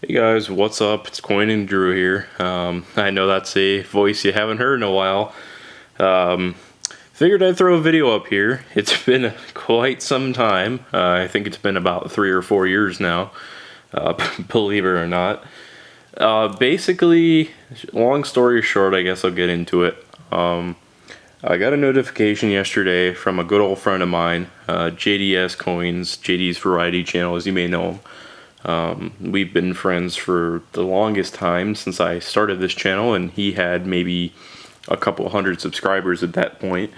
Hey guys, what's up? It's Coin and Drew here. I know that's a voice you haven't heard in a while. Um, Figured I'd throw a video up here. It's been quite some time. I think it's been about 3 or 4 years now, believe it or not. Basically, long story short, I guess I'll get into it. I got a notification yesterday from a good old friend of mine, JDS Coins, JD's Variety Channel, as you may know him. We've been friends for the longest time since I started this channel, and he had maybe a couple hundred subscribers at that point,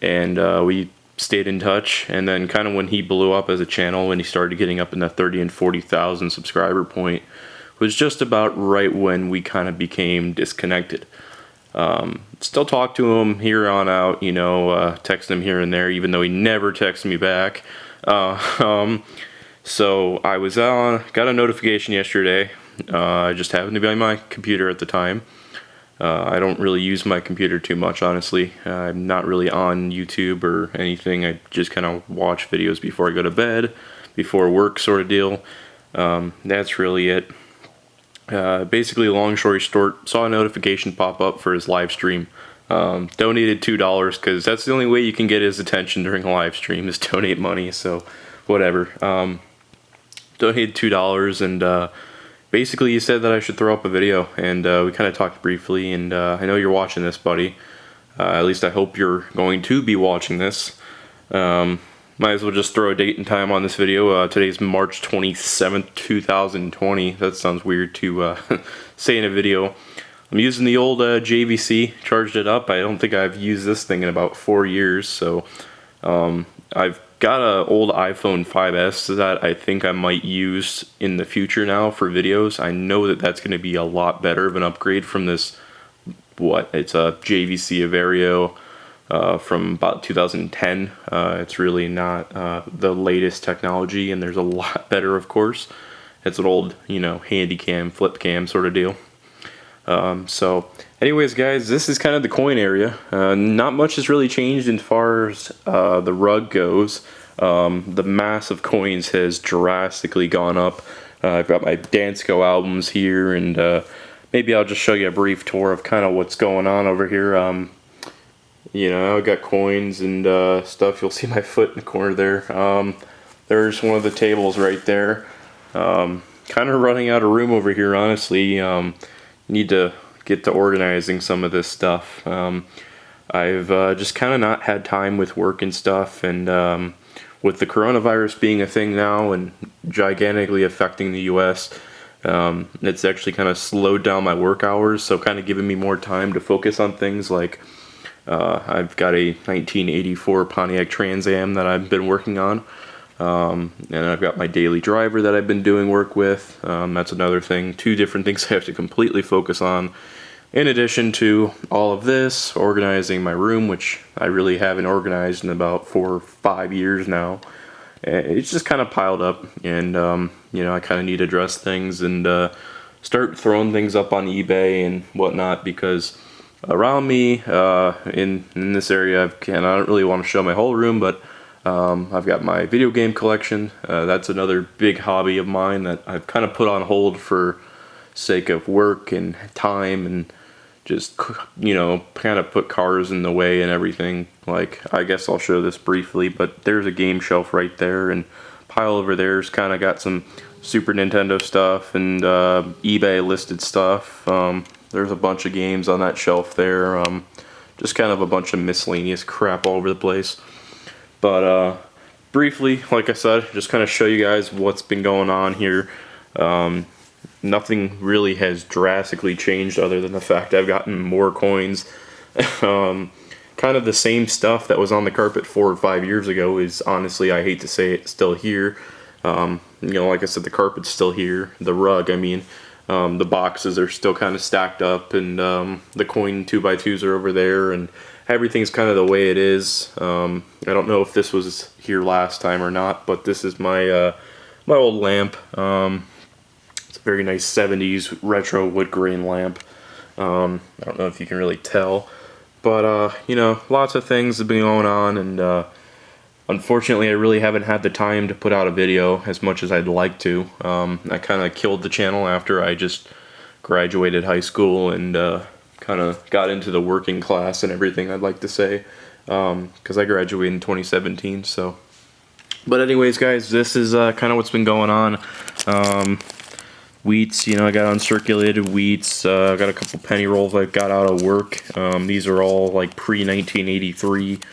and we stayed in touch. And then kind of when he blew up as a channel, when he started getting up in the 30 and 40,000 subscriber point, was just about right when we kind of became disconnected. Still talk to him here on out, text him here and there, even though he never texts me back. So I got a notification yesterday. I just happened to be on my computer at the time. I don't really use my computer too much, honestly. I'm not really on YouTube or anything. I just kind of watch videos before I go to bed, before work sort of deal. That's really it. Basically, long story short, saw a notification pop up for his live stream. Donated $2 because that's the only way you can get his attention during a live stream is donate money. So whatever. Donated $2 and basically he said that I should throw up a video, and we kind of talked briefly. And I know you're watching this, buddy. At least I hope you're going to be watching this. Might as well just throw a date and time on this video. Today's March 27th, 2020. That sounds weird to say in a video. I'm using the old JVC, charged it up. I don't think I've used this thing in about 4 years, so I've got an old iPhone 5S that I think I might use in the future now for videos. I know that that's going to be a lot better of an upgrade from this, it's a JVC Averio from about 2010. It's really not the latest technology, and there's a lot better, of course. It's an old, handy cam, flip cam sort of deal. So anyways, guys, this is kind of the coin area. Not much has really changed as far as the rug goes. The mass of coins has drastically gone up. I've got my Dansko albums here, and maybe I'll just show you a brief tour of kind of what's going on over here. I've got coins and stuff. You'll see my foot in the corner there. There's one of the tables right there. Kind of running out of room over here, honestly. Need to get to organizing some of this stuff. I've just kind of not had time with work and stuff, and with the coronavirus being a thing now and gigantically affecting the US, it's actually kind of slowed down my work hours, so kind of giving me more time to focus on things like I've got a 1984 Pontiac Trans Am that I've been working on. And I've got my daily driver that I've been doing work with. That's another thing. 2 different things I have to completely focus on. In addition to all of this, organizing my room, which I really haven't organized in about 4 or 5 years now. It's just kind of piled up, and I kind of need to address things and start throwing things up on eBay and whatnot, because around me in this area, I don't really want to show my whole room, but I've got my video game collection. That's another big hobby of mine that I've kind of put on hold for sake of work and time, and just kind of put cars in the way and everything. Like, I guess I'll show this briefly, but there's a game shelf right there, and pile over there's kind of got some Super Nintendo stuff and eBay listed stuff. There's a bunch of games on that shelf there. Just kind of a bunch of miscellaneous crap all over the place. But briefly, like I said, just kind of show you guys what's been going on here. Nothing really has drastically changed other than the fact I've gotten more coins. Kind of the same stuff that was on the carpet 4 or 5 years ago is, honestly, I hate to say it, still here. Like I said, the carpet's still here. The rug, I mean. The boxes are still kind of stacked up, and the coin 2x2s are over there, and everything's kind of the way it is. I don't know if this was here last time or not, but this is my my old lamp. It's a very nice 70s retro wood grain lamp. I don't know if you can really tell, but lots of things have been going on, and Unfortunately, I really haven't had the time to put out a video as much as I'd like to. I kind of killed the channel after I just graduated high school and kind of got into the working class and everything, I'd like to say, because I graduated in 2017. So, but anyways, guys, this is kind of what's been going on. Wheats, you know, I got uncirculated wheats. I got a couple penny rolls I got out of work. These are all like pre-1983.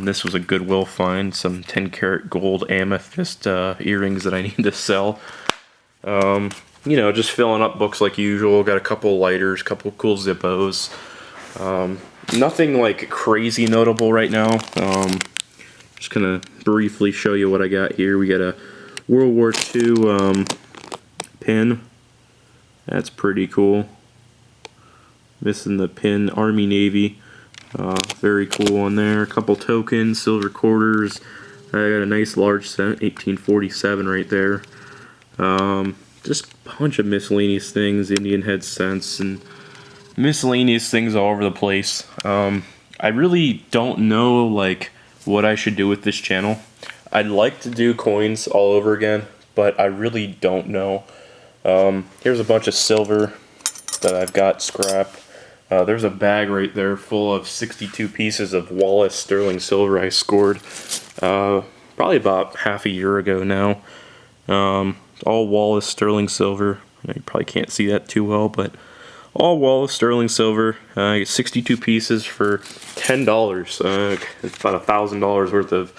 This was a Goodwill find, some 10 karat gold amethyst earrings that I need to sell. You know, just filling up books like usual. Got a couple lighters, couple cool Zippos. Nothing like crazy notable right now. Just gonna briefly show you what I got here. We got a World War II pin. That's pretty cool. Missing the pin, Army Navy. Very cool on there. A couple tokens, silver quarters. I got a nice large cent, 1847 right there. Just a bunch of miscellaneous things, Indian head cents, and miscellaneous things all over the place. I really don't know like what I should do with this channel. I'd like to do coins all over again, but I really don't know. Here's a bunch of silver that I've got scrapped. There's a bag right there full of 62 pieces of Wallace sterling silver I scored probably about half a year ago now. All Wallace sterling silver. You probably can't see that too well, but all Wallace sterling silver. I get 62 pieces for $10. It's about $1,000 worth of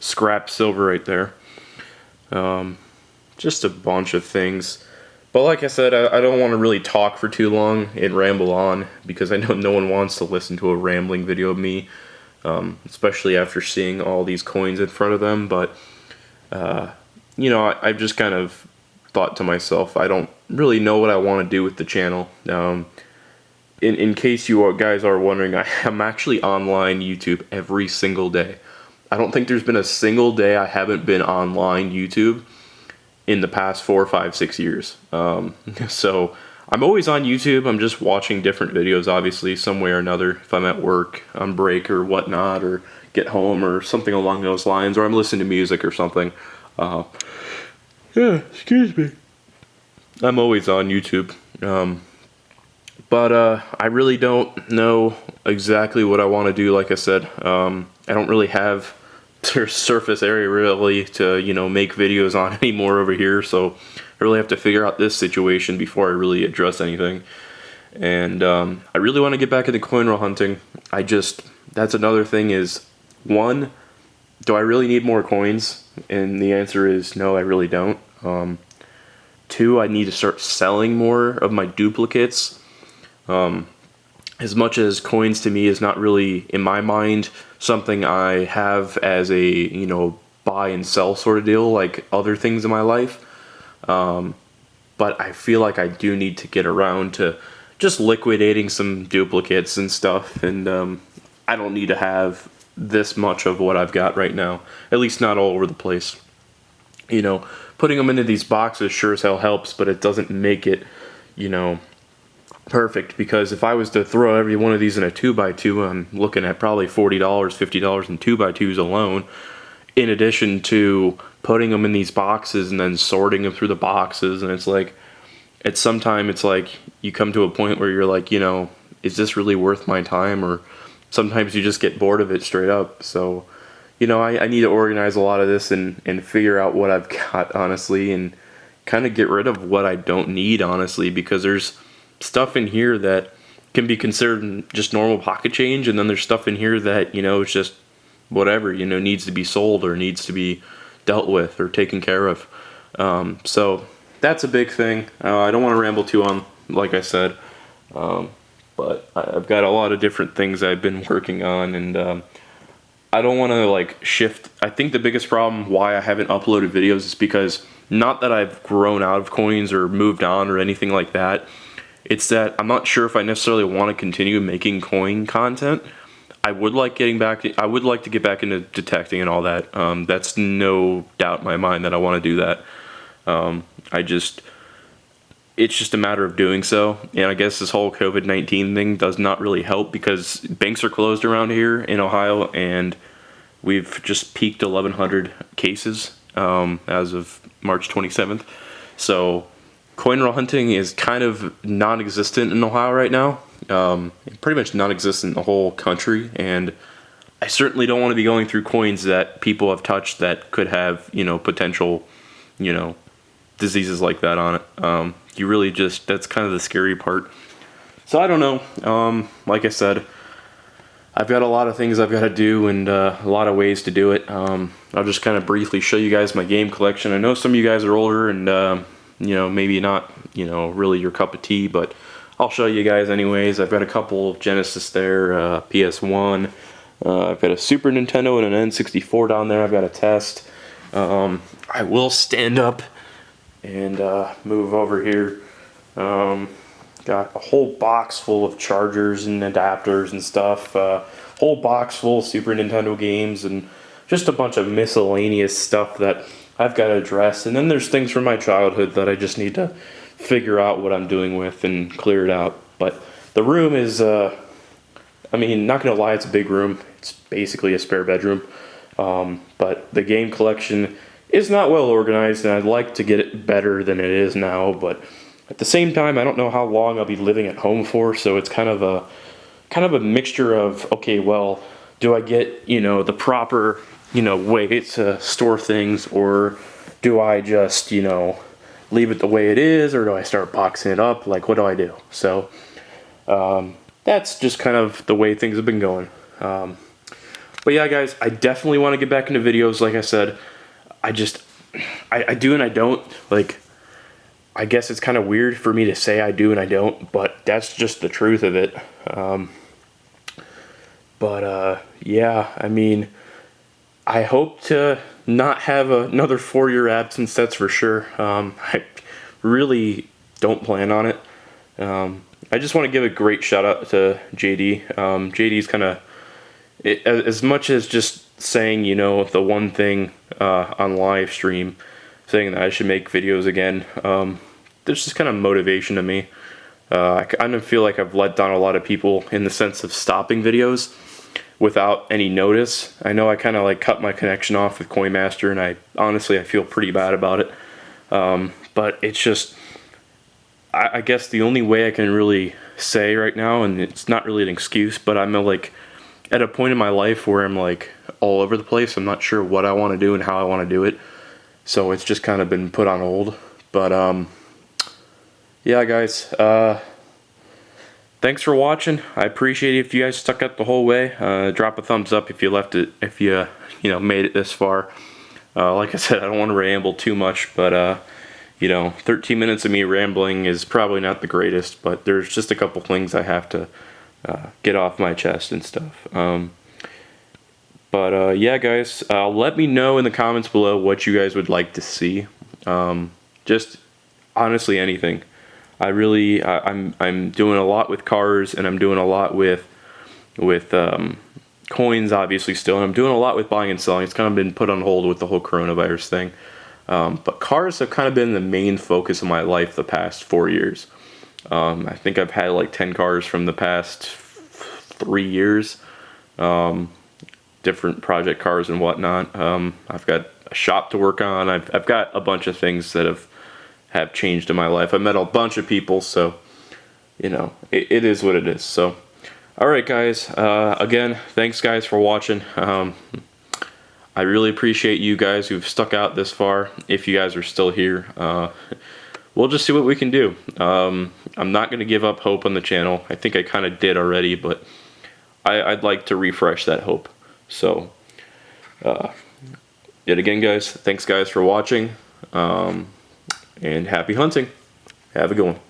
scrap silver right there. Just a bunch of things. But like I said, I don't want to really talk for too long and ramble on, because I know no one wants to listen to a rambling video of me, especially after seeing all these coins in front of them. But, you know, I've just kind of thought to myself, I don't really know what I want to do with the channel. In case you guys are wondering, I'm actually online YouTube every single day. I don't think there's been a single day I haven't been online YouTube in the past 4, 5, 6 years. So I'm always on YouTube. I'm just watching different videos, obviously, some way or another. If I'm at work, on break or whatnot, or get home or something along those lines, or I'm listening to music or something. Yeah, excuse me. I'm always on YouTube. But I really don't know exactly what I want to do. Like I said, I don't really have surface area really to, you know, make videos on anymore over here, so I really have to figure out this situation before I really address anything. And I really want to get back into coin roll hunting. That's another thing is, one, do I really need more coins? And the answer is no, I really don't. Two, I need to start selling more of my duplicates. As much as coins to me is not really, in my mind, something I have as a, you know, buy and sell sort of deal like other things in my life. But I feel like I do need to get around to just liquidating some duplicates and stuff. And I don't need to have this much of what I've got right now, at least not all over the place. You know, putting them into these boxes sure as hell helps, but it doesn't make it, you know, perfect, because if I was to throw every one of these in a 2x2, I'm looking at probably $40, $50 in 2x2s alone, in addition to putting them in these boxes and then sorting them through the boxes. And it's like, sometimes it's like you come to a point where you're like, you know, is this really worth my time? Or sometimes you just get bored of it straight up. So, you know, I need to organize a lot of this and figure out what I've got, honestly, and kind of get rid of what I don't need, honestly, because there's stuff in here that can be considered just normal pocket change, and then there's stuff in here that, you know, it's just whatever, you know, needs to be sold or needs to be dealt with or taken care of. So that's a big thing. I don't want to ramble too on, like I said, but I've got a lot of different things I've been working on, and I don't want to like shift. I think the biggest problem why I haven't uploaded videos is because, not that I've grown out of coins or moved on or anything like that, it's that I'm not sure if I necessarily want to continue making coin content. I would like to get back into detecting and all that. That's no doubt in my mind that I want to do that. It's just a matter of doing so. And I guess this whole COVID-19 thing does not really help, because banks are closed around here in Ohio, and we've just peaked 1,100 cases as of March 27th. So coin roll hunting is kind of non-existent in Ohio right now. Pretty much non-existent in the whole country, and I certainly don't want to be going through coins that people have touched that could have, potential, diseases like that on it. You really just, that's kind of the scary part. So I don't know. Like I said, I've got a lot of things I've got to do and a lot of ways to do it. I'll just kind of briefly show you guys my game collection. I know some of you guys are older and, maybe not, really your cup of tea, but I'll show you guys anyways. I've got a couple of Genesis there, PS1. I've got a Super Nintendo and an N64 down there I've got to test. I will stand up and move over here. Got a whole box full of chargers and adapters and stuff. Whole box full of Super Nintendo games and just a bunch of miscellaneous stuff that I've got to address. And then there's things from my childhood that I just need to figure out what I'm doing with and clear it out. But the room is, not gonna lie, it's a big room. It's basically a spare bedroom. But the game collection is not well organized, and I'd like to get it better than it is now. But at the same time, I don't know how long I'll be living at home for, so it's kind of a mixture of, okay, well, do I get, the proper, way to store things, or do I just, leave it the way it is, or do I start boxing it up? Like, what do I do? So that's just kind of the way things have been going. But yeah, guys, I definitely want to get back into videos. Like I said, I do and I don't. Like, I guess it's kind of weird for me to say I do and I don't, but that's just the truth of it. Yeah, I hope to not have another 4-year absence, that's for sure. I really don't plan on it. I just want to give a great shout out to JD. JD's kind of, as much as just saying, the one thing on live stream, saying that I should make videos again, there's just kind of motivation to me. I kind of feel like I've let down a lot of people in the sense of stopping videos without any notice. I know I kind of cut my connection off with Coinmaster, and I feel pretty bad about it. But it's just, I guess the only way I can really say right now, and it's not really an excuse, but I'm at a point in my life where I'm all over the place. I'm not sure what I want to do and how I want to do it. So it's just kind of been put on hold. But yeah, guys, thanks for watching. I appreciate it if you guys stuck out the whole way. Drop a thumbs up if you left it, if you made it this far. Like I said, I don't want to ramble too much, but 13 minutes of me rambling is probably not the greatest, but there's just a couple things I have to get off my chest and stuff. Yeah, guys, let me know in the comments below what you guys would like to see. Just honestly anything. I'm doing a lot with cars, and I'm doing a lot with coins, obviously, still, and I'm doing a lot with buying and selling. It's kind of been put on hold with the whole coronavirus thing. But cars have kind of been the main focus of my life the past 4 years. I think I've had 10 cars from the past 3 years. Different project cars and whatnot. I've got a shop to work on. I've got a bunch of things that have changed in my life. I've met a bunch of people, so it is what it is. So alright, guys, again, thanks guys for watching. I really appreciate you guys who've stuck out this far. If you guys are still here, we'll just see what we can do. I'm not going to give up hope on the channel. I think I kind of did already, but I'd like to refresh that hope. So yet again, guys, thanks guys for watching, and happy hunting. Have a good one.